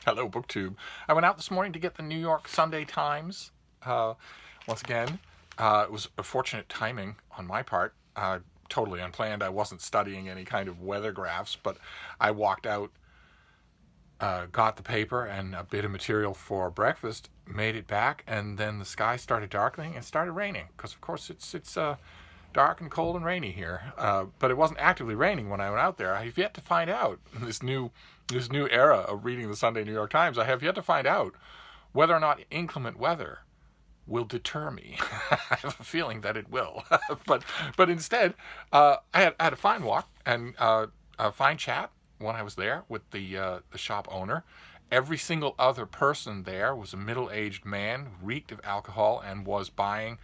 Hello, BookTube. I went out this morning to get the New York Sunday Times. Once again, it was a fortunate timing on my part. Totally unplanned. I wasn't studying any kind of weather graphs, but I walked out, got the paper and a bit of material for breakfast, made it back, and then the sky started darkening and started raining. Because of course it's dark and cold and rainy here. But it wasn't actively raining when I went out there. I have yet to find out this new era of reading the Sunday New York Times. I have yet to find out whether or not inclement weather will deter me. I have a feeling that it will. but instead, I had a fine walk and a fine chat when I was there with the shop owner. Every single other person there was a middle-aged man, reeked of alcohol, and was buying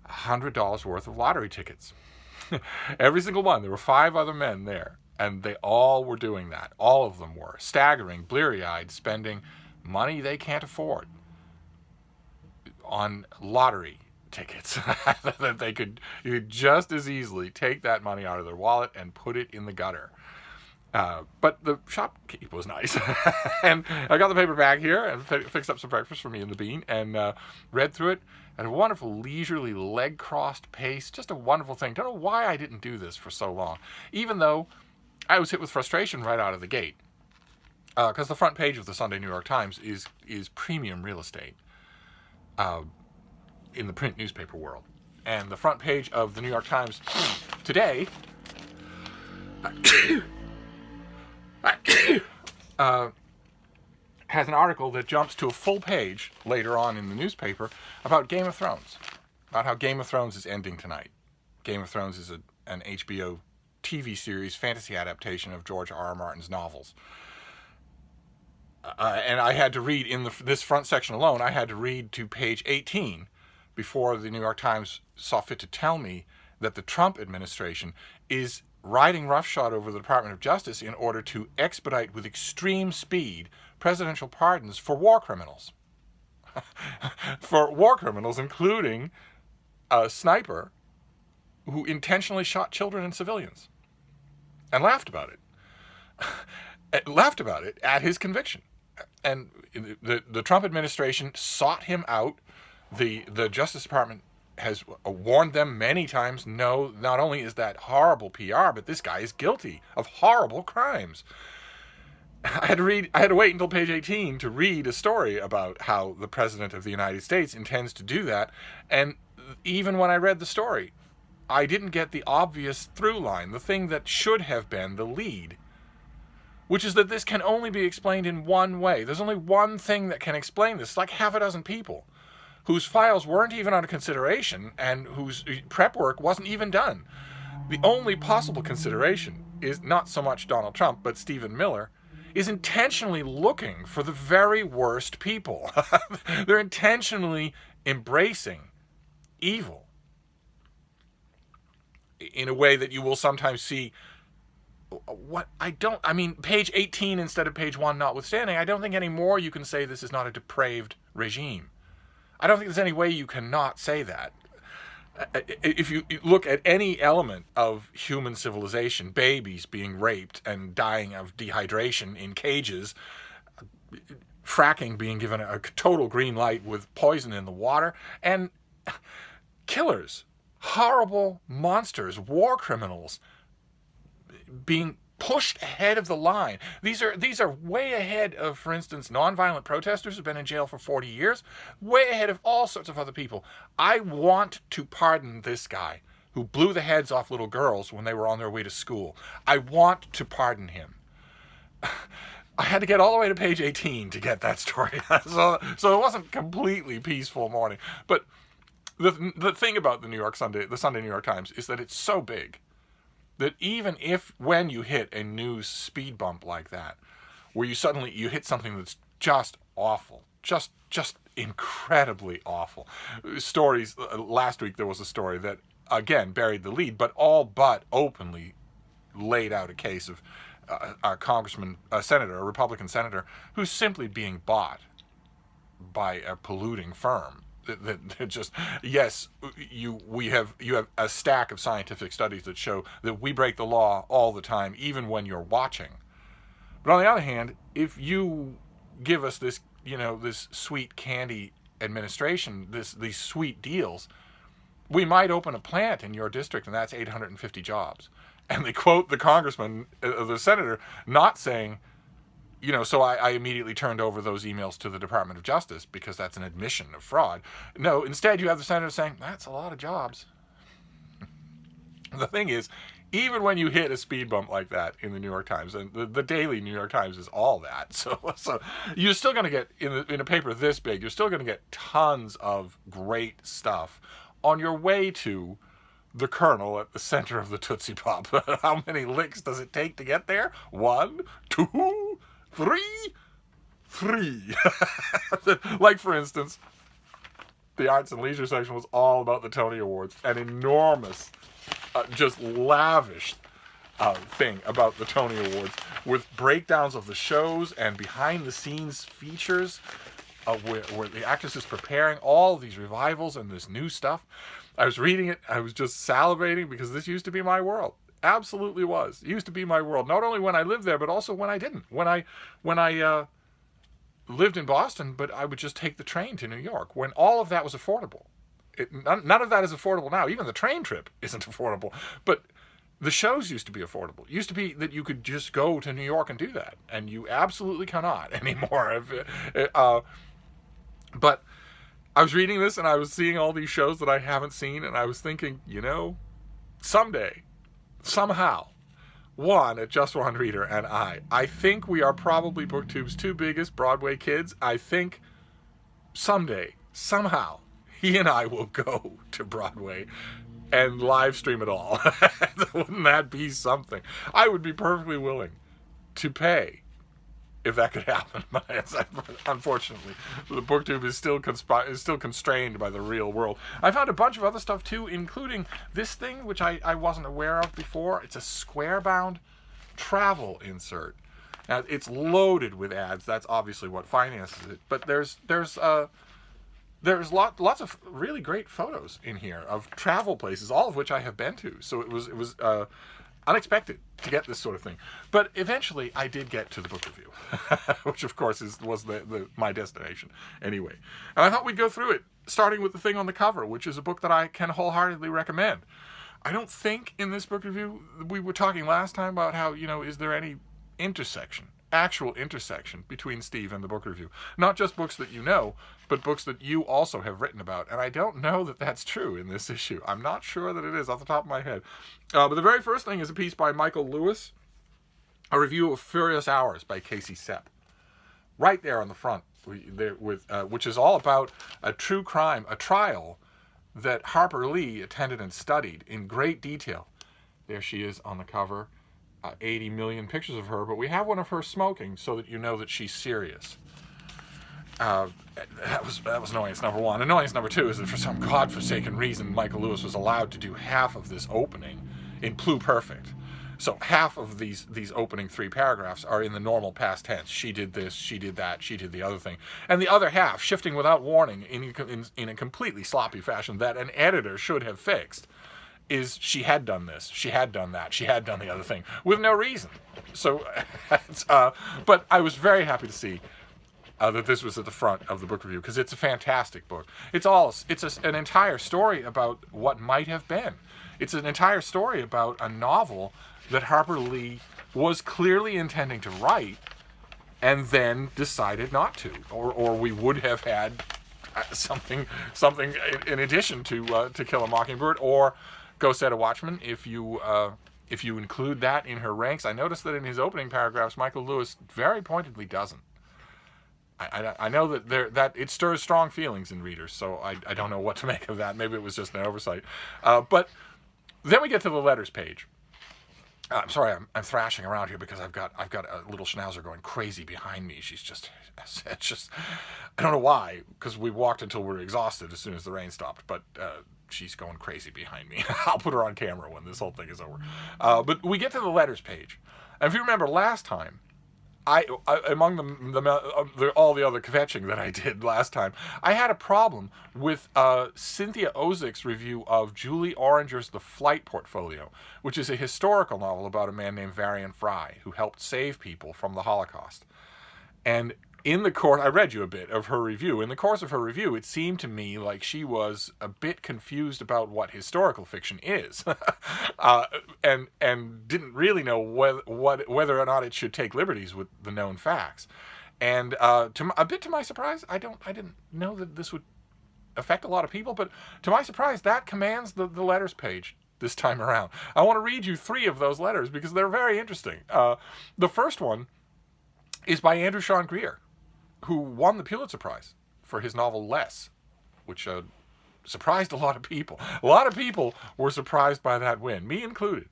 $100 worth of lottery tickets. Every single one. There were 5 other men there, and they all were doing that. All of them were staggering, bleary-eyed, spending money they can't afford on lottery tickets that they could just as easily take that money out of their wallet and put it in the gutter. But the shopkeep was nice. And I got the paper back here and fixed up some breakfast for me and the bean and read through it at a wonderful, leisurely, leg-crossed pace. Just a wonderful thing. Don't know why I didn't do this for so long, even though I was hit with frustration right out of the gate. Because the front page of the Sunday New York Times is premium real estate in the print newspaper world. And the front page of the New York Times today has an article that jumps to a full page later on in the newspaper about Game of Thrones, about how Game of Thrones is ending tonight. Game of Thrones is an HBO TV series fantasy adaptation of George R.R. Martin's novels. And I had to read in this front section alone, I had to read to page 18 before the New York Times saw fit to tell me that the Trump administration is riding roughshod over the Department of Justice in order to expedite with extreme speed presidential pardons for war criminals. For war criminals, including a sniper who intentionally shot children and civilians and laughed about it. Laughed about it at his conviction. And the Trump administration sought him out. The Justice Department has warned them many times, no, not only is that horrible PR, but this guy is guilty of horrible crimes. I had to wait until page 18 to read a story about how the President of the United States intends to do that. And even when I read the story, I didn't get the obvious through line, the thing that should have been the lead, which is that this can only be explained in one way. There's only one thing that can explain this. It's like half a dozen people whose files weren't even under consideration and whose prep work wasn't even done. The only possible consideration is not so much Donald Trump, but Stephen Miller is intentionally looking for the very worst people. They're intentionally embracing evil in a way that you will sometimes see. Page 18 instead of page 1 notwithstanding, I don't think anymore you can say this is not a depraved regime. I don't think there's any way you cannot say that. If you look at any element of human civilization, babies being raped and dying of dehydration in cages, fracking being given a total green light with poison in the water, and killers, horrible monsters, war criminals being pushed ahead of the line. These are way ahead of, for instance, nonviolent protesters who've been in jail for 40 years, way ahead of all sorts of other people. I want to pardon this guy who blew the heads off little girls when they were on their way to school. I want to pardon him. I had to get all the way to page 18 to get that story. so it wasn't a completely peaceful morning. But the thing about the Sunday New York Times is that it's so big that even when you hit a news speed bump like that, where you hit something that's just awful, just incredibly awful. Stories, last week there was a story that, again, buried the lead, but all but openly laid out a case of a Republican senator, who's simply being bought by a polluting firm. That just, yes, you have a stack of scientific studies that show that we break the law all the time, even when you're watching. But on the other hand, if you give us this, this sweet candy administration, these sweet deals, we might open a plant in your district, and that's 850 jobs. And they quote the congressman, the senator, not saying, so I immediately turned over those emails to the Department of Justice because that's an admission of fraud. No, instead you have the senator saying, that's a lot of jobs. The thing is, even when you hit a speed bump like that in the New York Times, and the daily New York Times is all that, so you're still going to get, in a paper this big, you're still going to get tons of great stuff on your way to the kernel at the center of the Tootsie Pop. How many licks does it take to get there? 1, 2, 3. Like, for instance, the Arts and Leisure section was all about the Tony Awards. An enormous, just lavish thing about the Tony Awards with breakdowns of the shows and behind-the-scenes features where the actress is preparing all these revivals and this new stuff. I was reading it. I was just salivating because this used to be my world. Absolutely was. It used to be my world. Not only when I lived there, but also when I didn't. When I lived in Boston, but I would just take the train to New York. When all of that was affordable. None of that is affordable now. Even the train trip isn't affordable. But the shows used to be affordable. It used to be that you could just go to New York and do that. And you absolutely cannot anymore. But I was reading this and I was seeing all these shows that I haven't seen, and I was thinking, someday, somehow, at Just One Reader and I think we are probably BookTube's 2 biggest Broadway kids. I think someday, somehow, he and I will go to Broadway and live stream it all. Wouldn't that be something? I would be perfectly willing to pay if that could happen. Unfortunately, the BookTube is still constrained by the real world. I found a bunch of other stuff too, including this thing, which I wasn't aware of before. It's a square-bound travel insert. Now, it's loaded with ads. That's obviously what finances it. But there's lots of really great photos in here of travel places, all of which I have been to. So it was unexpected to get this sort of thing. But eventually I did get to the book review, which of course was my destination anyway. And I thought we'd go through it, starting with the thing on the cover, which is a book that I can wholeheartedly recommend. I don't think in this book review, we were talking last time about how, is there any actual intersection between Steve and the book review. Not just books that you know, but books that you also have written about. And I don't know that that's true in this issue. I'm not sure that it is off the top of my head. But the very first thing is a piece by Michael Lewis, a review of Furious Hours by Casey Sepp. Right there on the front, which is all about a true crime, a trial that Harper Lee attended and studied in great detail. There she is on the cover. 80 million pictures of her, but we have one of her smoking so that you know that she's serious. That was annoyance number one. Annoyance number two is that for some godforsaken reason, Michael Lewis was allowed to do half of this opening in pluperfect. So half of these opening 3 paragraphs are in the normal past tense. She did this, she did that, she did the other thing. And the other half, shifting without warning in a completely sloppy fashion that an editor should have fixed, is she had done this, she had done that, she had done the other thing, with no reason. So, but I was very happy to see that this was at the front of the book review, because it's a fantastic book. It's an entire story about what might have been. It's an entire story about a novel that Harper Lee was clearly intending to write, and then decided not to, or we would have had something in addition to Kill a Mockingbird, or Go Set a Watchman, if you include that in her ranks. I noticed that in his opening paragraphs, Michael Lewis very pointedly doesn't. I know that it stirs strong feelings in readers, so I don't know what to make of that. Maybe it was just an oversight. But then we get to the letters page. I'm sorry, I'm thrashing around here because I've got a little schnauzer going crazy behind me. It's just, I don't know why, because we walked until we were exhausted as soon as the rain stopped, but she's going crazy behind me. I'll put her on camera when this whole thing is over. But we get to the letters page. And if you remember last time, among all the other kvetching that I did last time, I had a problem with Cynthia Ozick's review of Julie Oranger's The Flight Portfolio, which is a historical novel about a man named Varian Fry who helped save people from the Holocaust. And in the course, I read you a bit of her review. In the course of her review, it seemed to me like she was a bit confused about what historical fiction is, and didn't really know whether or not it should take liberties with the known facts. And a bit to my surprise, I didn't know that this would affect a lot of people, but to my surprise, that commands the letters page this time around. I want to read you 3 of those letters because they're very interesting. The first one is by Andrew Sean Greer, who won the Pulitzer Prize for his novel Less, which surprised a lot of people. A lot of people were surprised by that win, me included,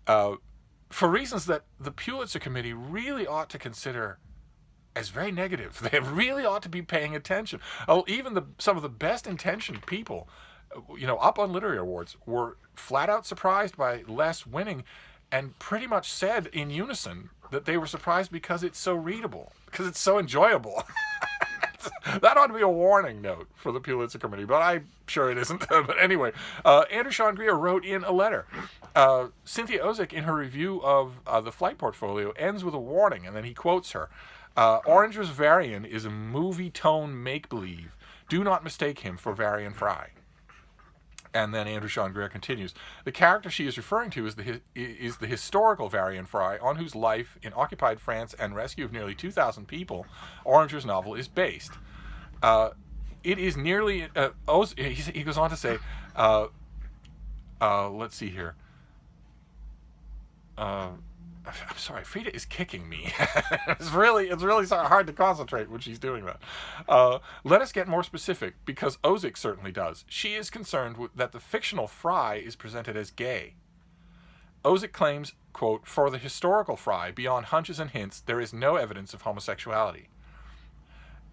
for reasons that the Pulitzer Committee really ought to consider as very negative. They really ought to be paying attention. Even some of the best-intentioned people, up on literary awards, were flat out surprised by Less winning, and pretty much said in unison that they were surprised because it's so readable, because it's so enjoyable. That ought to be a warning note for the Pulitzer Committee, but I'm sure it isn't. But anyway, Andrew Sean Greer wrote in a letter. Cynthia Ozick, in her review of The Flight Portfolio, ends with a warning, and then he quotes her. Oranger's Varian is a movie tone make-believe. Do not mistake him for Varian Fry. And then Andrew Sean Greer continues. The character she is referring to is the historical Varian Fry, on whose life in occupied France and rescue of nearly 2,000 people Oranger's novel is based. It is nearly... he goes on to say... let's see here. I'm sorry, Frida is kicking me. It's really hard to concentrate when she's doing that. Let us get more specific, because Ozick certainly does. She is concerned that the fictional Fry is presented as gay. Ozick claims, quote, for the historical Fry, beyond hunches and hints, there is no evidence of homosexuality.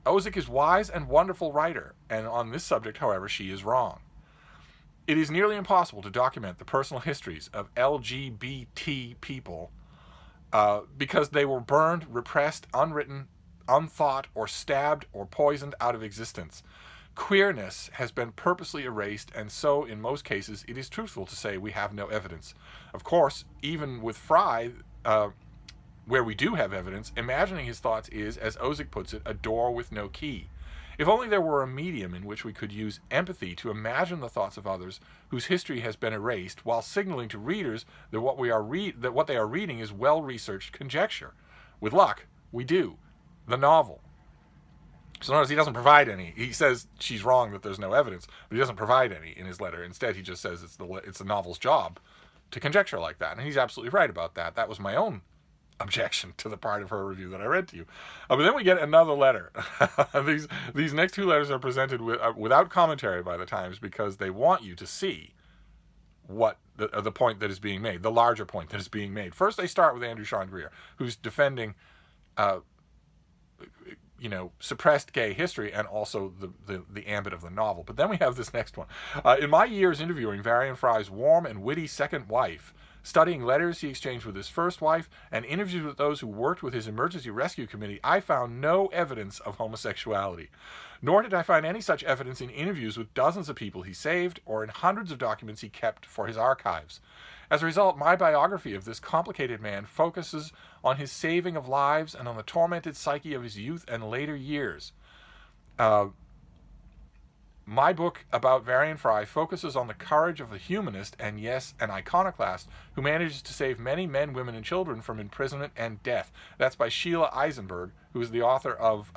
Ozick is wise and wonderful writer, and on this subject, however, she is wrong. It is nearly impossible to document the personal histories of LGBT people because they were burned, repressed, unwritten, unthought, or stabbed or poisoned out of existence. Queerness has been purposely erased, and so, in most cases, it is truthful to say we have no evidence. Of course, even with Fry, where we do have evidence, imagining his thoughts is, as Ozick puts it, a door with no key. If only there were a medium in which we could use empathy to imagine the thoughts of others whose history has been erased, while signaling to readers that what they are reading is well-researched conjecture. With luck, we do. The novel. So notice he doesn't provide any. He says she's wrong that there's no evidence, but he doesn't provide any in his letter. Instead, he just says it's the novel's job to conjecture like that. And he's absolutely right about that. That was my own objection to the part of her review that I read to you. But then we get another letter. These next 2 letters are presented without commentary by the Times, because they want you to see what the point that is being made, the larger point that is being made. First, they start with Andrew Sean Greer, who's defending suppressed gay history and also the ambit of the novel. But then we have this next one. In my years interviewing Varian Fry's warm and witty second wife, studying letters he exchanged with his first wife, and interviews with those who worked with his emergency rescue committee, I found no evidence of homosexuality. Nor did I find any such evidence in interviews with dozens of people he saved, or in hundreds of documents he kept for his archives. As a result, my biography of this complicated man focuses on his saving of lives and on the tormented psyche of his youth and later years. My book about Varian Fry focuses on the courage of the humanist and, yes, an iconoclast who manages to save many men, women, and children from imprisonment and death. That's by Sheila Eisenberg, who is the author of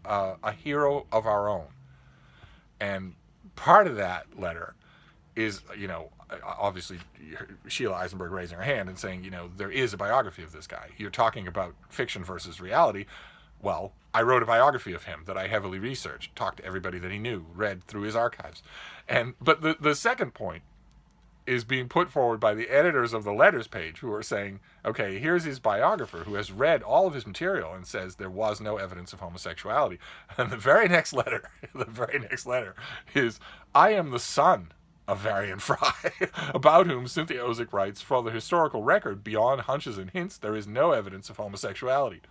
A Hero of Our Own. And part of that letter is, obviously Sheila Eisenberg raising her hand and saying, there is a biography of this guy. You're talking about fiction versus reality. Well, I wrote a biography of him that I heavily researched, talked to everybody that he knew, read through his archives. But the second point is being put forward by the editors of the letters page, who are saying, okay, here's his biographer who has read all of his material and says there was no evidence of homosexuality. And the very next letter is, I am the son of Varian Fry, about whom Cynthia Ozick writes, for the historical record, beyond hunches and hints, there is no evidence of homosexuality.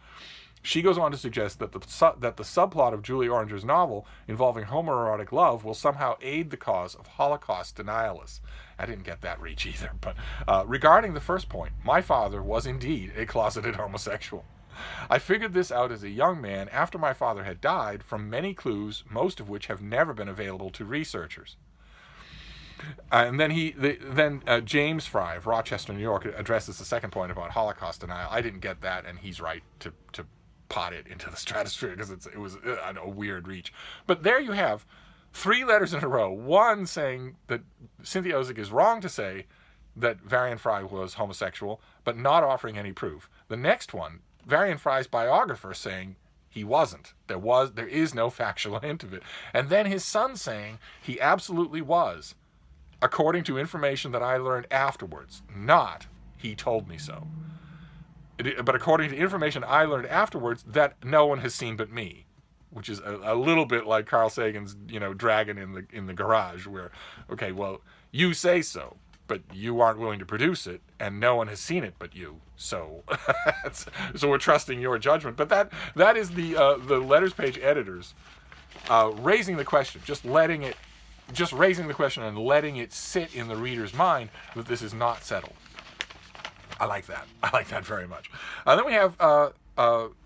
She goes on to suggest that the subplot of Julie Oranger's novel involving homoerotic love will somehow aid the cause of Holocaust denialists. I didn't get that reach either. But regarding the first point, my father was indeed a closeted homosexual. I figured this out as a young man after my father had died from many clues, most of which have never been available to researchers. And then James Fry of Rochester, New York, addresses the second point about Holocaust denial. I didn't get that, and he's right to pot it into the stratosphere because it was a weird reach. But there you have 3 letters in a row. One saying that Cynthia Ozick is wrong to say that Varian Fry was homosexual, but not offering any proof. The next one, Varian Fry's biographer saying he wasn't. There is no factual hint of it. And then his son saying he absolutely was, according to information that I learned afterwards, not he told me so. But according to information I learned afterwards that no one has seen but me, which is a little bit like Carl Sagan's, dragon in the garage, where, okay, well, you say so, but you aren't willing to produce it, and no one has seen it but you. So, so we're trusting your judgment. But that is the letters page editors raising the question, just raising the question and letting it sit in the reader's mind that this is not settled. I like that. I like that very much. Then we have a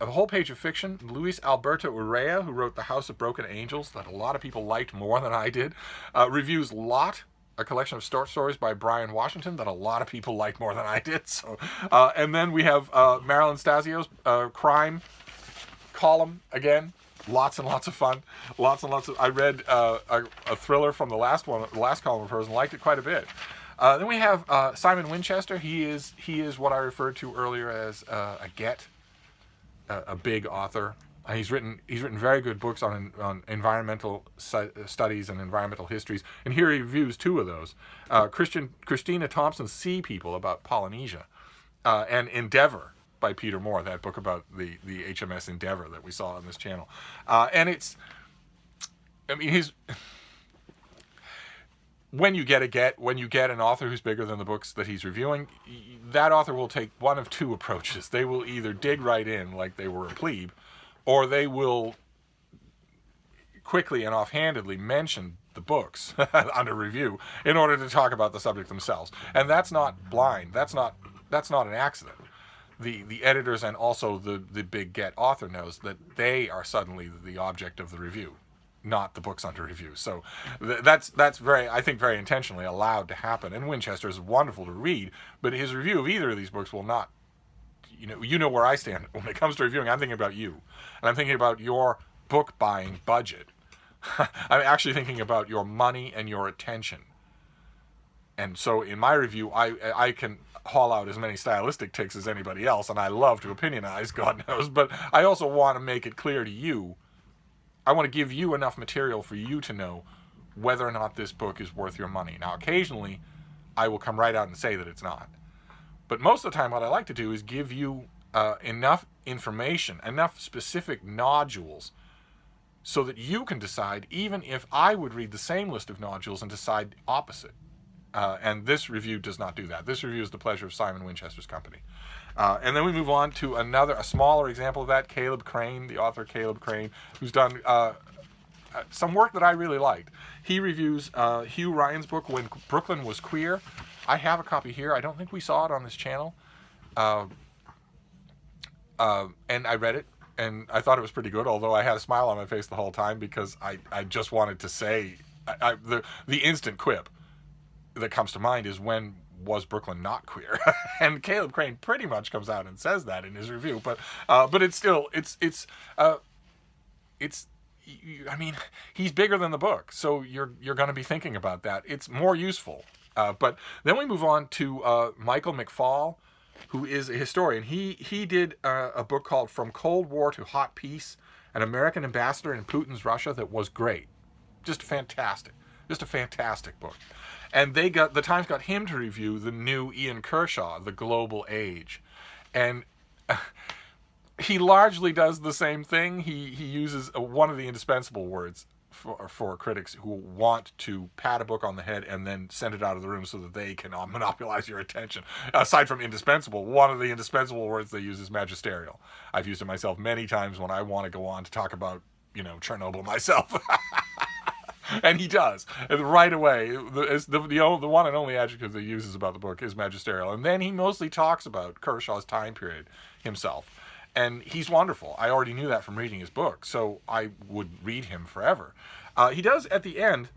whole page of fiction. Luis Alberto Urrea, who wrote The House of Broken Angels, that a lot of people liked more than I did, reviews Lot, a collection of short stories by Brian Washington that a lot of people liked more than I did. So, and then we have Marilyn Stasio's crime column again. Lots and lots of fun. Lots and lots of. I read a thriller from the last column of hers, and liked it quite a bit. Then we have Simon Winchester. He is what I referred to earlier as a big author. He's written very good books on environmental studies and environmental histories, and here he reviews 2 of those. Christina Thompson's Sea People about Polynesia, and Endeavour by Peter Moore, that book about the HMS Endeavour that we saw on this channel. And it's, I mean, when you get an author who's bigger than the books that he's reviewing, that author will take one of 2 approaches. They will either dig right in like they were a plebe, or they will quickly and offhandedly mention the books under review in order to talk about the subject themselves. And that's not blind. That's not an accident. The editors and also the big get author knows that they are suddenly the object of the review, not the books under review. So that's very, I think, very intentionally allowed to happen. And Winchester is wonderful to read, but his review of either of these books will not, you know where I stand when it comes to reviewing. I'm thinking about you, and I'm thinking about your book buying budget. I'm actually thinking about your money and your attention. And so in my review, I can haul out as many stylistic ticks as anybody else, and I love to opinionize, God knows, but I also want to make it clear to you. I want to give you enough material for you to know whether or not this book is worth your money. Now, occasionally, I will come right out and say that it's not. But most of the time, what I like to do is give you enough information, enough specific nodules, so that you can decide, even if I would read the same list of nodules and decide opposite. And this review does not do that. This review is the pleasure of Simon Winchester's company. And then we move on to a smaller example of that, Caleb Crane, the author Caleb Crane, who's done some work that I really liked. He reviews Hugh Ryan's book, When Brooklyn Was Queer. I have a copy here. I don't think we saw it on this channel. And I read it, and I thought it was pretty good, although I had a smile on my face the whole time because I just wanted to say, the instant quip that comes to mind is, when was Brooklyn not queer? And Caleb Crane pretty much comes out and says that in his review, but it's still, I mean, he's bigger than the book, so you're going to be thinking about that. It's more useful. But then we move on to Michael Mcfaul, who is a historian. He did a book called From Cold War to Hot Peace, an American ambassador in Putin's Russia, that was great. Just fantastic. Just a fantastic book. And the Times got him to review the new Ian Kershaw, The Global Age. And he largely does the same thing. He uses one of the indispensable words for critics who want to pat a book on the head and then send it out of the room so that they can monopolize your attention. Aside from indispensable, one of the indispensable words they use is magisterial. I've used it myself many times when I want to go on to talk about, Chernobyl myself. And he does. And right away, the one and only adjective that he uses about the book is magisterial. And then he mostly talks about Kershaw's time period himself. And he's wonderful. I already knew that from reading his book, so I would read him forever. He does, at the end,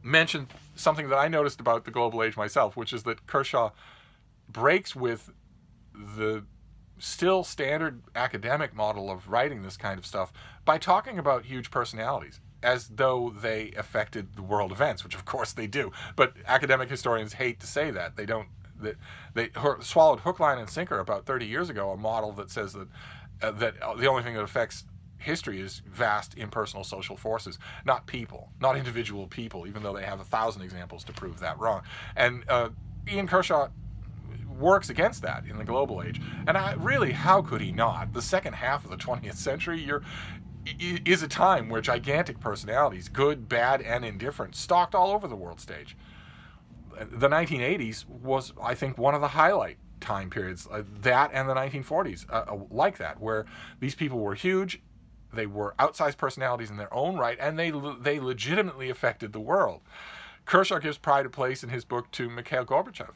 mention something that I noticed about the Global Age myself, which is that Kershaw breaks with the still standard academic model of writing this kind of stuff by talking about huge personalities as though they affected the world events, which of course they do. But academic historians hate to say that. They don't. They swallowed hook, line, and sinker about 30 years ago, a model that says that that the only thing that affects history is vast impersonal social forces, not people, not individual people, even though they have 1,000 examples to prove that wrong. And Ian Kershaw works against that in the Global Age. And really, how could he not? The second half of the 20th century is a time where gigantic personalities, good, bad, and indifferent, stalked all over the world stage. The 1980s was, I think, one of the highlight time periods, that and the 1940s, like that, where these people were huge, they were outsized personalities in their own right, and they legitimately affected the world. Kershaw gives pride of place in his book to Mikhail Gorbachev,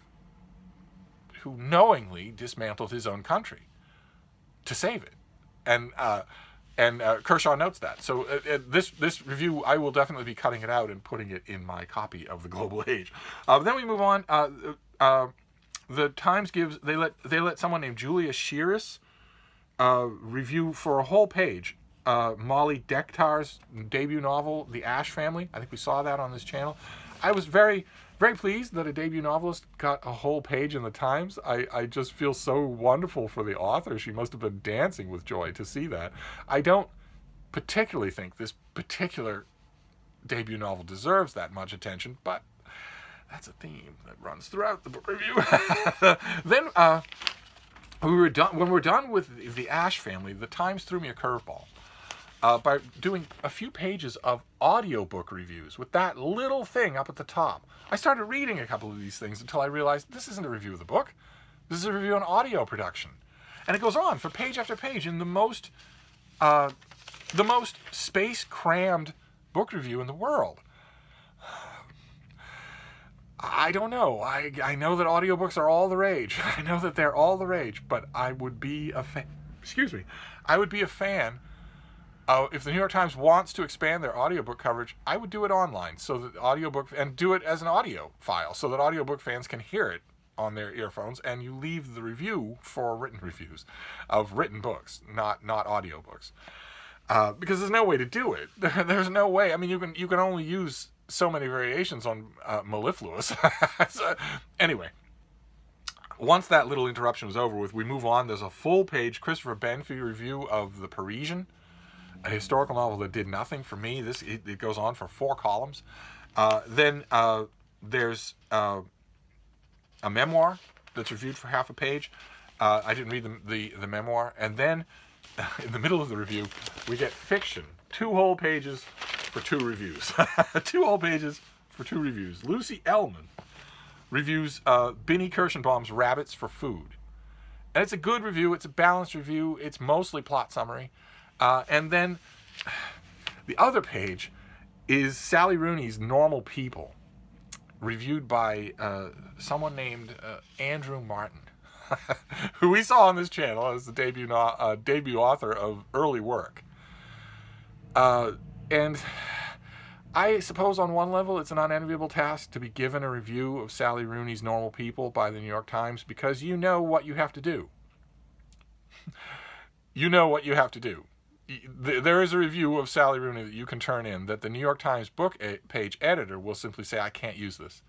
who knowingly dismantled his own country to save it. And Kershaw notes that. So this review, I will definitely be cutting it out and putting it in my copy of the Global Age. Then we move on. The Times gives they let someone named Julia Shiras review for a whole page Molly Dektar's debut novel, The Ash Family. I think we saw that on this channel. I was very, very pleased that a debut novelist got a whole page in the Times. I just feel so wonderful for the author. She must have been dancing with joy to see that. I don't particularly think this particular debut novel deserves that much attention, but that's a theme that runs throughout the book review. Then, when we're done with The Ash Family, the Times threw me a curveball by doing a few pages of audiobook reviews with that little thing up at the top. I started reading a couple of these things until I realized this isn't a review of the book. This is a review on audio production. And it goes on for page after page in the most space-crammed book review in the world. I don't know. I know that audiobooks are all the rage. I know that they're all the rage, but I would be a fan. Excuse me. I would be a fan. If the New York Times wants to expand their audiobook coverage, I would do it online so that audiobook, and do it as an audio file so that audiobook fans can hear it on their earphones, and you leave the review for written reviews of written books, not audiobooks. Because there's no way to do it. There's no way. I mean, you can only use so many variations on mellifluous. So, anyway, once that little interruption was over with, we move on. There's a full-page Christopher Banfi review of The Parisian, a historical novel that did nothing for me. It goes on for 4 columns. Then there's a memoir that's reviewed for half a page. I didn't read the memoir. And then in the middle of the review, we get fiction. 2 whole pages for 2 reviews. 2 whole pages for 2 reviews. Lucy Ellman reviews Binny Kirschenbaum's Rabbits for Food. And it's a good review. It's a balanced review. It's mostly plot summary. And then the other page is Sally Rooney's Normal People, reviewed by someone named Andrew Martin, who we saw on this channel as the debut author of Early Work. And I suppose on one level it's an unenviable task to be given a review of Sally Rooney's Normal People by the New York Times, because you know what you have to do. You know what you have to do. There is a review of Sally Rooney that you can turn in that the New York Times book page editor will simply say, I can't use this.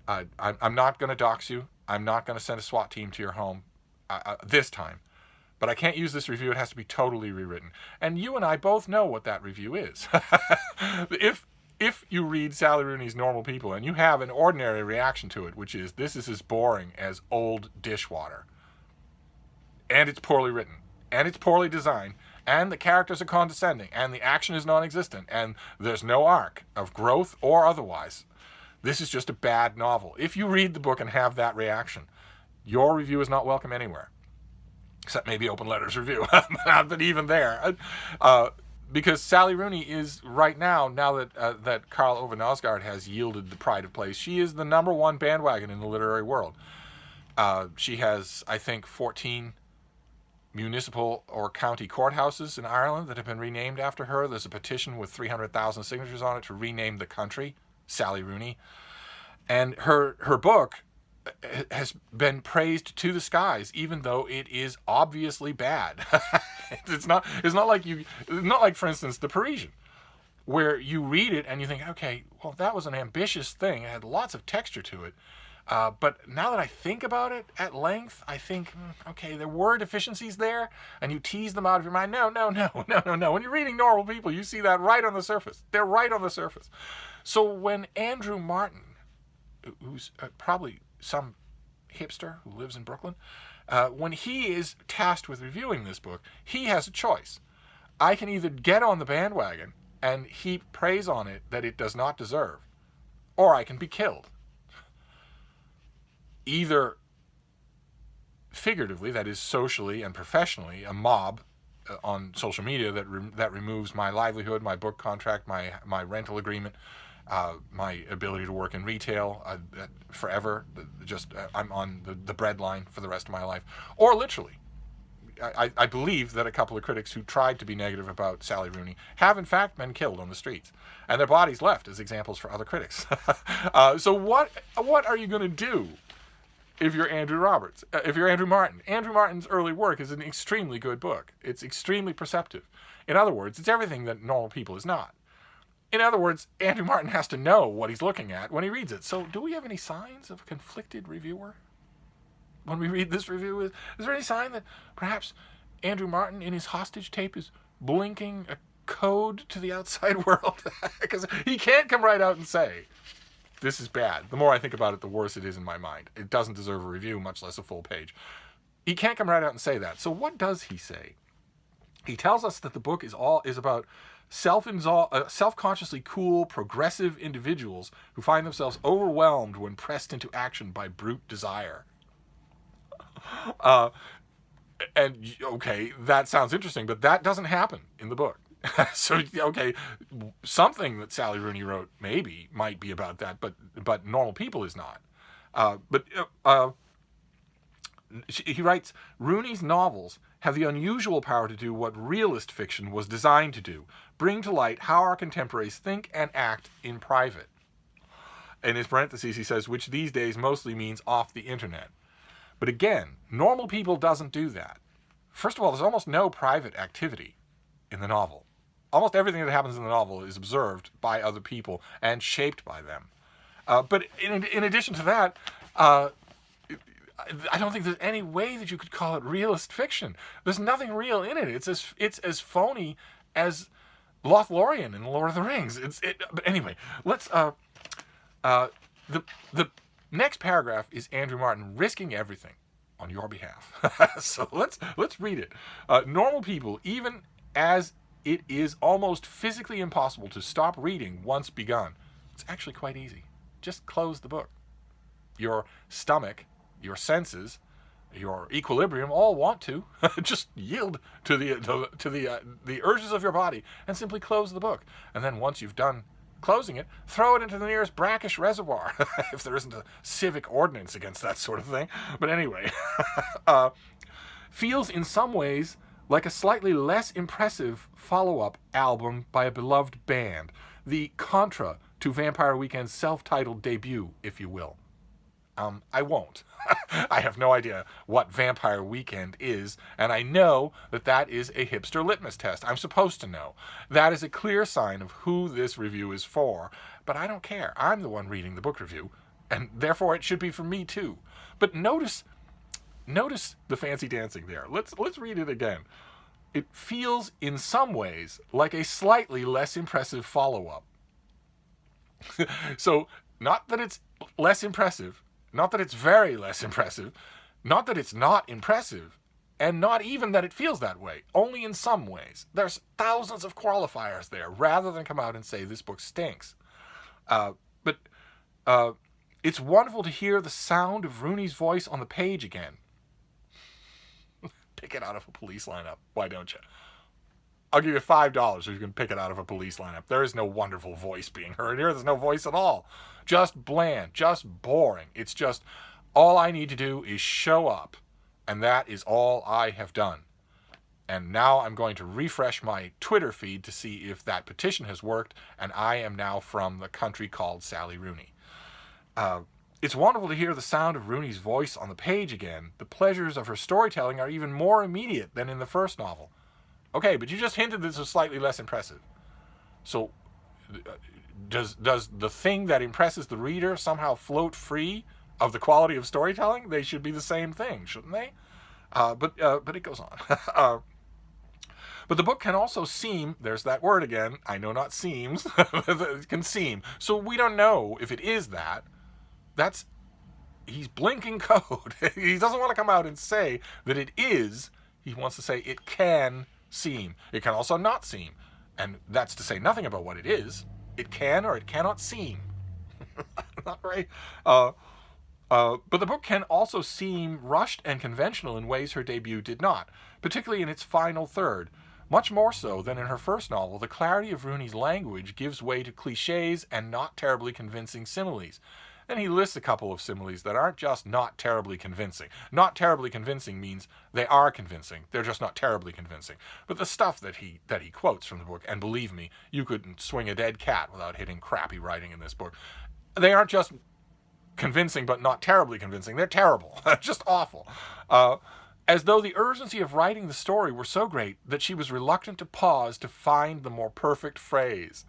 I'm not going to dox you. I'm not going to send a SWAT team to your home this time. But I can't use this review. It has to be totally rewritten. And you and I both know what that review is. If you read Sally Rooney's Normal People and you have an ordinary reaction to it, which is, this is as boring as old dishwater, and it's poorly written, and it's poorly designed, and the characters are condescending, and the action is non-existent, and there's no arc of growth or otherwise, this is just a bad novel. If you read the book and have that reaction, your review is not welcome anywhere. Except maybe Open Letters Review. But even there. Because Sally Rooney is, right now that Karl Ove Nosgaard has yielded the pride of place, she is the #1 bandwagon in the literary world. She has, I think, 14 municipal or county courthouses in Ireland that have been renamed after her. There's a petition with 300,000 signatures on it to rename the country Sally Rooney. And her book has been praised to the skies, even though it is obviously bad. It's not like, for instance, The Parisian, where you read it and you think, okay, well, that was an ambitious thing. It had lots of texture to it. But now that I think about it at length, I think, okay, there were deficiencies there, and you tease them out of your mind. No. When you're reading Normal People, you see that right on the surface. They're right on the surface. So when Andrew Martin, who's probably some hipster who lives in Brooklyn, when he is tasked with reviewing this book, he has a choice. I can either get on the bandwagon and heap praise on it that it does not deserve, or I can be killed. Either figuratively, that is socially and professionally, a mob on social media that removes my livelihood, my book contract, my rental agreement, my ability to work in retail forever. I'm on the breadline for the rest of my life. Or literally, I believe that a couple of critics who tried to be negative about Sally Rooney have in fact been killed on the streets, and their bodies left as examples for other critics. So what are you going to do if you're Andrew Roberts? If you're Andrew Martin? Andrew Martin's early work is an extremely good book. It's extremely perceptive. In other words, it's everything that Normal People is not. In other words, Andrew Martin has to know what he's looking at when he reads it. So do we have any signs of a conflicted reviewer when we read this review? Is there any sign that perhaps Andrew Martin in his hostage tape is blinking a code to the outside world? Because he can't come right out and say, this is bad. The more I think about it, the worse it is in my mind. It doesn't deserve a review, much less a full page. He can't come right out and say that. So what does he say? He tells us that the book is about self-consciously cool, progressive individuals who find themselves overwhelmed when pressed into action by brute desire. And okay, that sounds interesting, but that doesn't happen in the book. So, okay, something that Sally Rooney wrote maybe might be about that, but Normal People is not. He writes, Rooney's novels have the unusual power to do what realist fiction was designed to do, bring to light how our contemporaries think and act in private. In his parentheses, he says, which these days mostly means off the internet. But again, Normal People doesn't do that. First of all, there's almost no private activity in the novel. Almost everything that happens in the novel is observed by other people and shaped by them. But in addition to that, I don't think there's any way that you could call it realist fiction. There's nothing real in it. It's as phony as Lothlorien in Lord of the Rings. But anyway, let's. The next paragraph is Andrew Martin risking everything on your behalf. So let's read it. Normal People, even as it is almost physically impossible to stop reading once begun. It's actually quite easy. Just close the book. Your stomach, your senses, your equilibrium all want to just yield to the urges of your body and simply close the book. And then once you've done closing it, throw it into the nearest brackish reservoir if there isn't a civic ordinance against that sort of thing. But anyway, feels in some ways like a slightly less impressive follow-up album by a beloved band, the contra to Vampire Weekend's self-titled debut, if you will. I won't. I have no idea what Vampire Weekend is, and I know that is a hipster litmus test. I'm supposed to know. That is a clear sign of who this review is for, but I don't care. I'm the one reading the book review, and therefore it should be for me too. But notice the fancy dancing there. Let's read it again. It feels in some ways like a slightly less impressive follow-up. So, not that it's less impressive, not that it's very less impressive, not that it's not impressive, and not even that it feels that way, only in some ways. There's thousands of qualifiers there, rather than come out and say this book stinks. But it's wonderful to hear the sound of Rooney's voice on the page again. Pick it out of a police lineup. Why don't you? I'll give you $5 if you can pick it out of a police lineup. There is no wonderful voice being heard here. There's no voice at all. Just bland, just boring. It's just All I need to do is show up, and that is all I have done. And now I'm going to refresh my Twitter feed to see if that petition has worked, and I am now from the country called Sally Rooney. It's wonderful to hear the sound of Rooney's voice on the page again. The pleasures of her storytelling are even more immediate than in the first novel. Okay, but you just hinted this was slightly less impressive. So, does the thing that impresses the reader somehow float free of the quality of storytelling? They should be the same thing, shouldn't they? But it goes on. But the book can also seem, there's that word again, I know not seems, it can seem. So we don't know if it is that. He's blinking code. He doesn't want to come out and say that it is. He wants to say it can seem. It can also not seem. And that's to say nothing about what it is. It can or it cannot seem. Not right. But the book can also seem rushed and conventional in ways her debut did not, particularly in its final third. Much more so than in her first novel, the clarity of Rooney's language gives way to cliches and not terribly convincing similes. And he lists a couple of similes that aren't just not terribly convincing. Not terribly convincing means they are convincing. They're just not terribly convincing. But the stuff that he quotes from the book, and believe me, you couldn't swing a dead cat without hitting crappy writing in this book. They aren't just convincing but not terribly convincing. They're terrible. Just awful. As though the urgency of writing the story were so great that she was reluctant to pause to find the more perfect phrase.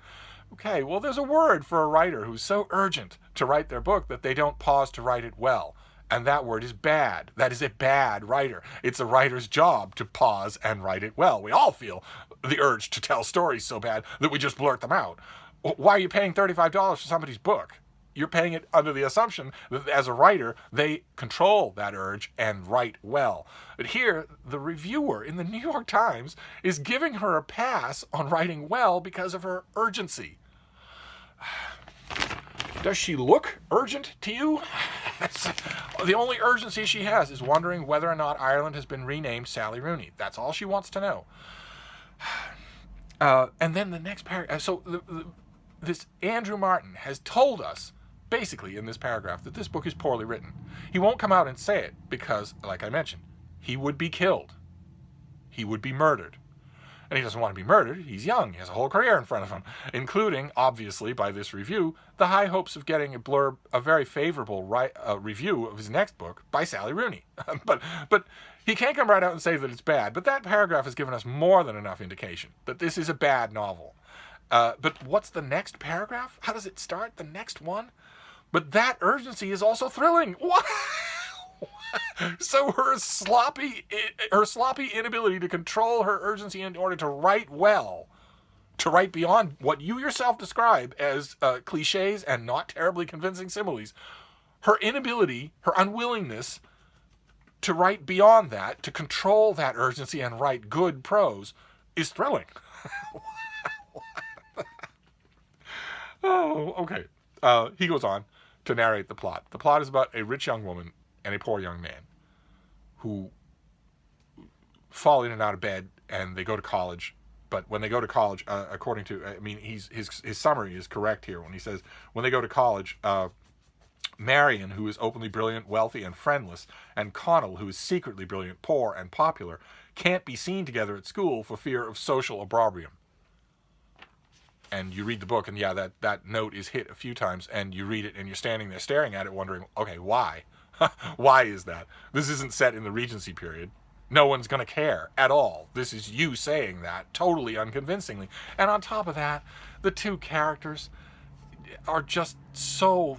Okay, well, there's a word for a writer who's so urgent to write their book that they don't pause to write it well. And that word is bad. That is a bad writer. It's a writer's job to pause and write it well. We all feel the urge to tell stories so bad that we just blurt them out. Why are you paying $35 for somebody's book? You're paying it under the assumption that as a writer, they control that urge and write well. But here, the reviewer in the New York Times is giving her a pass on writing well because of her urgency. Does she look urgent to you? The only urgency she has is wondering whether or not Ireland has been renamed Sally Rooney. That's all she wants to know. And then the next paragraph. So this Andrew Martin has told us, basically in this paragraph, that this book is poorly written. He won't come out and say it because, like I mentioned, he would be killed. He would be murdered. And he doesn't want to be murdered. He's young. He has a whole career in front of him, including, obviously, by this review, the high hopes of getting a very favorable review of his next book by Sally Rooney. But he can't come right out and say that it's bad. But that paragraph has given us more than enough indication that this is a bad novel. But what's the next paragraph? How does it start? The next one? But that urgency is also thrilling. What? So her sloppy inability to control her urgency in order to write well, to write beyond what you yourself describe as cliches and not terribly convincing similes, her inability, her unwillingness to write beyond that, to control that urgency and write good prose, is thrilling. Oh, okay. He goes on to narrate the plot. The plot is about a rich young woman and a poor young man who fall in and out of bed, and they go to college. But when they go to college, according to, his summary is correct here when he says, when they go to college, Marion, who is openly brilliant, wealthy, and friendless, and Connell, who is secretly brilliant, poor, and popular, can't be seen together at school for fear of social opprobrium. And you read the book, and yeah, that note is hit a few times, and you read it, and you're standing there staring at it, wondering, okay, why? Why is that? This isn't set in the Regency period. No one's going to care at all. This is you saying that, totally unconvincingly. And on top of that, the two characters are just so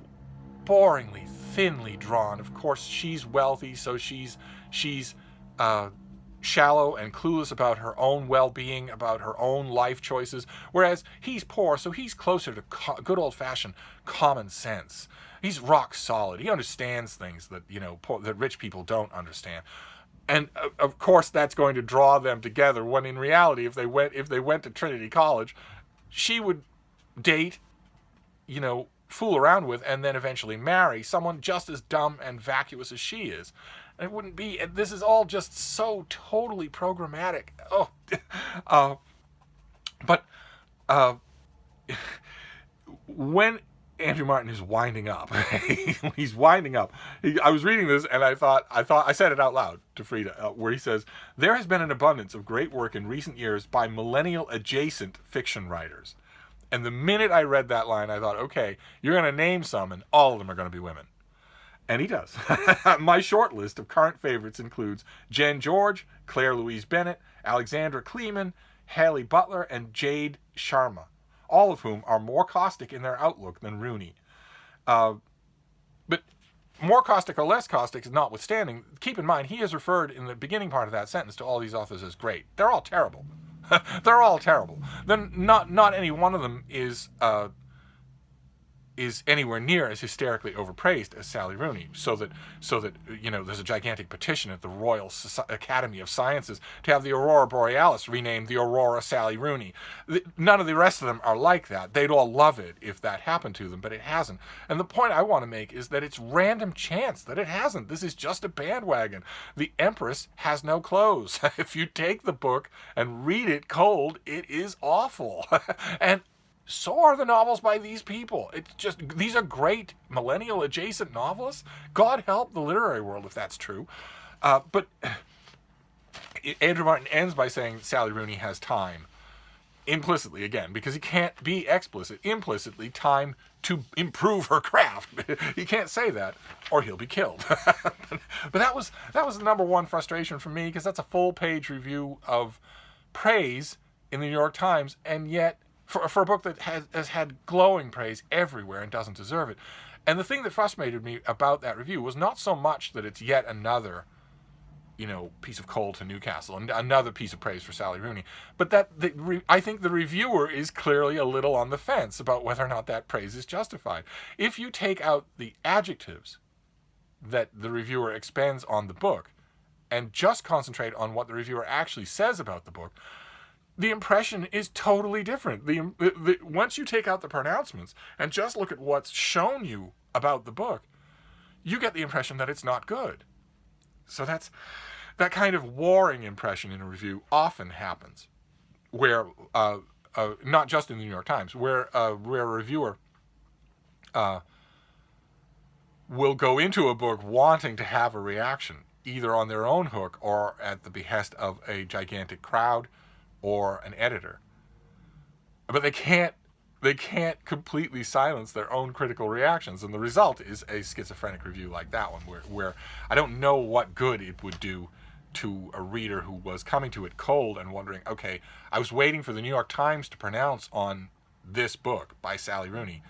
boringly, thinly drawn. Of course, she's wealthy, so she's shallow and clueless about her own well-being, about her own life choices, whereas he's poor, so he's closer to good old-fashioned common sense. He's rock solid. He understands things that, that rich people don't understand. And of course that's going to draw them together, when in reality, if they went to Trinity College, she would date, fool around with, and then eventually marry someone just as dumb and vacuous as she is. And it wouldn't be, and this is all just so totally programmatic. But when Andrew Martin is winding up. He's winding up. I was reading this and I said it out loud to Frida, where he says, "There has been an abundance of great work in recent years by millennial adjacent fiction writers." And the minute I read that line, I thought, okay, you're going to name some and all of them are going to be women. And he does. My short list of current favorites includes Jen George, Claire Louise Bennett, Alexandra Kleeman, Haley Butler, and Jade Sharma, all of whom are more caustic in their outlook than Rooney. But more caustic or less caustic is notwithstanding, keep in mind he has referred in the beginning part of that sentence to all these authors as great. They're all terrible. They're all terrible. Then not any one of them is anywhere near as hysterically overpraised as Sally Rooney, so that there's a gigantic petition at the Royal Academy of Sciences to have the Aurora Borealis renamed the Aurora Sally Rooney. None of the rest of them are like that. They'd all love it if that happened to them, but it hasn't. And the point I want to make is that it's random chance that it hasn't. This is just a bandwagon. The Empress has no clothes. If you take the book and read it cold, it is awful. And so are the novels by these people. It's just, these are great millennial adjacent novelists. God help the literary world if that's true. But Andrew Martin ends by saying Sally Rooney has time. Implicitly, again, because he can't be explicit. Implicitly, time to improve her craft. He can't say that, or he'll be killed. But that was the number one frustration for me, because that's a full-page review of praise in the New York Times, and yet for a book that has had glowing praise everywhere and doesn't deserve it. And the thing that frustrated me about that review was not so much that it's yet another, piece of coal to Newcastle and another piece of praise for Sally Rooney, but that I think the reviewer is clearly a little on the fence about whether or not that praise is justified. If you take out the adjectives that the reviewer expends on the book and just concentrate on what the reviewer actually says about the book, the impression is totally different. Once you take out the pronouncements and just look at what's shown you about the book, you get the impression that it's not good. So that kind of warring impression in a review often happens, where not just in the New York Times, where a reviewer will go into a book wanting to have a reaction, either on their own hook or at the behest of a gigantic crowd or an editor. But they can't completely silence their own critical reactions, and the result is a schizophrenic review like that one, where I don't know what good it would do to a reader who was coming to it cold and wondering, okay, I was waiting for the New York Times to pronounce on this book by Sally Rooney,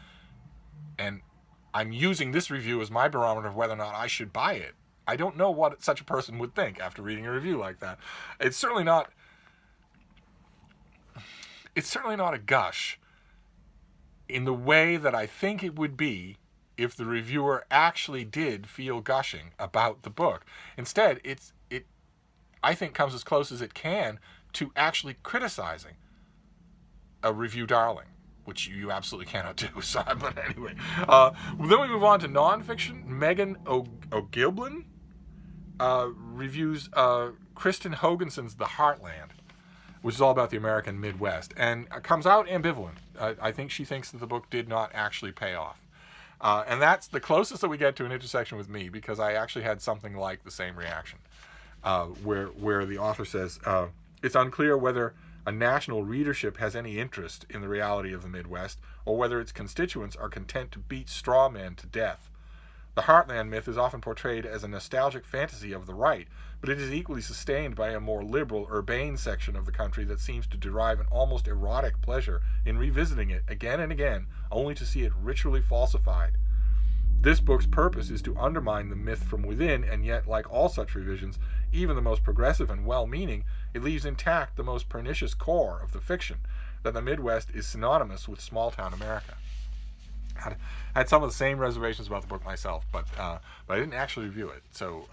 and I'm using this review as my barometer of whether or not I should buy it. I don't know what such a person would think after reading a review like that. It's certainly not a gush in the way that I think it would be if the reviewer actually did feel gushing about the book. Instead, it I think comes as close as it can to actually criticizing a review darling, which you absolutely cannot do. So, but anyway, then we move on to nonfiction. Megan O'Gilblin reviews Kristen Hoganson's The Heartland, which is all about the American Midwest, and comes out ambivalent. I think she thinks that the book did not actually pay off. And that's the closest that we get to an intersection with me, because I actually had something like the same reaction, where the author says, it's unclear whether a national readership has any interest in the reality of the Midwest, or whether its constituents are content to beat straw men to death. The Heartland myth is often portrayed as a nostalgic fantasy of the right, but it is equally sustained by a more liberal, urbane section of the country that seems to derive an almost erotic pleasure in revisiting it again and again, only to see it ritually falsified. This book's purpose is to undermine the myth from within, and yet, like all such revisions, even the most progressive and well-meaning, it leaves intact the most pernicious core of the fiction, that the Midwest is synonymous with small-town America. I had some of the same reservations about the book myself, but I didn't actually review it. So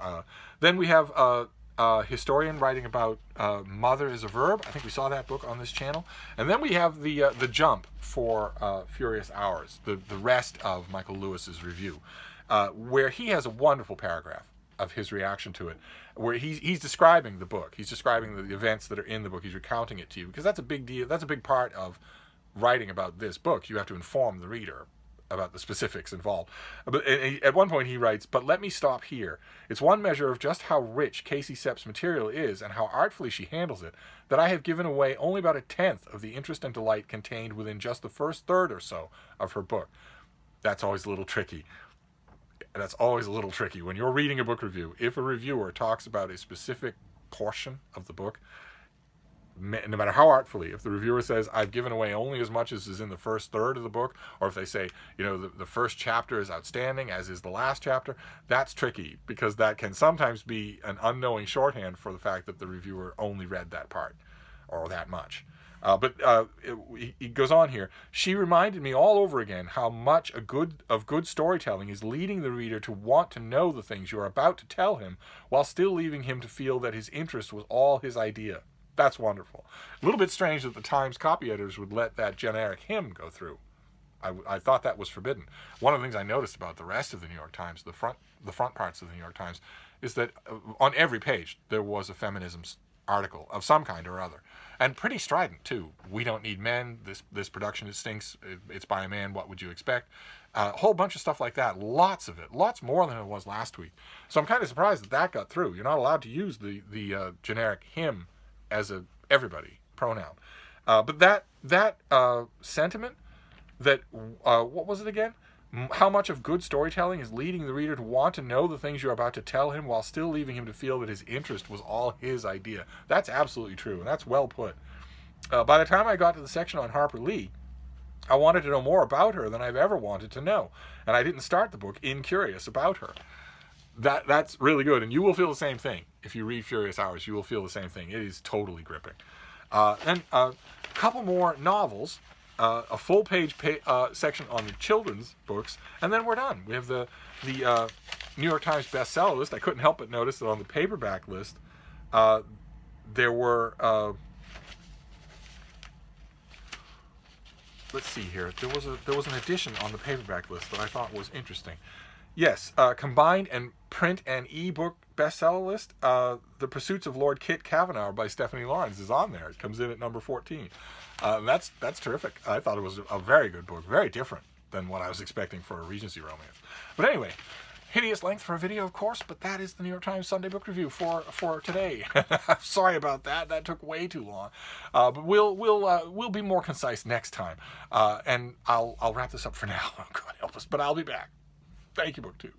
then we have a historian writing about Mother is a Verb. I think we saw that book on this channel. And then we have the jump for Furious Hours, the rest of Michael Lewis's review, where he has a wonderful paragraph of his reaction to it, where he's describing the book. He's describing the events that are in the book. He's recounting it to you, because that's a big deal. That's a big part of writing about this book. You have to inform the reader about the specifics involved. But at one point he writes, "But let me stop here. It's one measure of just how rich Casey Sepp's material is and how artfully she handles it that I have given away only about a tenth of the interest and delight contained within just the first third or so of her book." That's always a little tricky. That's always a little tricky. When you're reading a book review, if a reviewer talks about a specific portion of the book, no matter how artfully, if the reviewer says, "I've given away only as much as is in the first third of the book," or if they say, the first chapter is outstanding, as is the last chapter, that's tricky, because that can sometimes be an unknowing shorthand for the fact that the reviewer only read that part, or that much. But he goes on here. "She reminded me all over again how much of good storytelling is leading the reader to want to know the things you are about to tell him, while still leaving him to feel that his interest was all his idea." That's wonderful. A little bit strange that the Times copy editors would let that generic hymn go through. I thought that was forbidden. One of the things I noticed about the rest of the New York Times, the front parts of the New York Times, is that on every page there was a feminism article of some kind or other, and pretty strident too. "We don't need men. This production stinks. It's by a man. What would you expect?" A whole bunch of stuff like that. Lots of it. Lots more than it was last week. So I'm kind of surprised that got through. You're not allowed to use the generic him as a everybody pronoun. But that sentiment, that what was it again? How much of good storytelling is leading the reader to want to know the things you're about to tell him, while still leaving him to feel that his interest was all his idea. That's absolutely true, and that's well put. By the time I got to the section on Harper Lee, I wanted to know more about her than I've ever wanted to know, and I didn't start the book incurious about her. That's really good, and you will feel the same thing. If you read Furious Hours, you will feel the same thing. It is totally gripping. Then a couple more novels, a full page section on the children's books, and then we're done. We have the New York Times bestseller list. I couldn't help but notice that on the paperback list, there were let's see here. There was an edition on the paperback list that I thought was interesting. Yes, combined and print and e-book bestseller list. The Pursuits of Lord Kit Kavanaugh by Stephanie Lawrence is on there. It comes in at number 14. That's terrific. I thought it was a very good book, very different than what I was expecting for a Regency romance. But anyway, hideous length for a video, of course. But that is the New York Times Sunday Book Review for today. Sorry about that. That took way too long. But we'll be more concise next time. And I'll wrap this up for now. God help us. But I'll be back. Thank you, BookTube.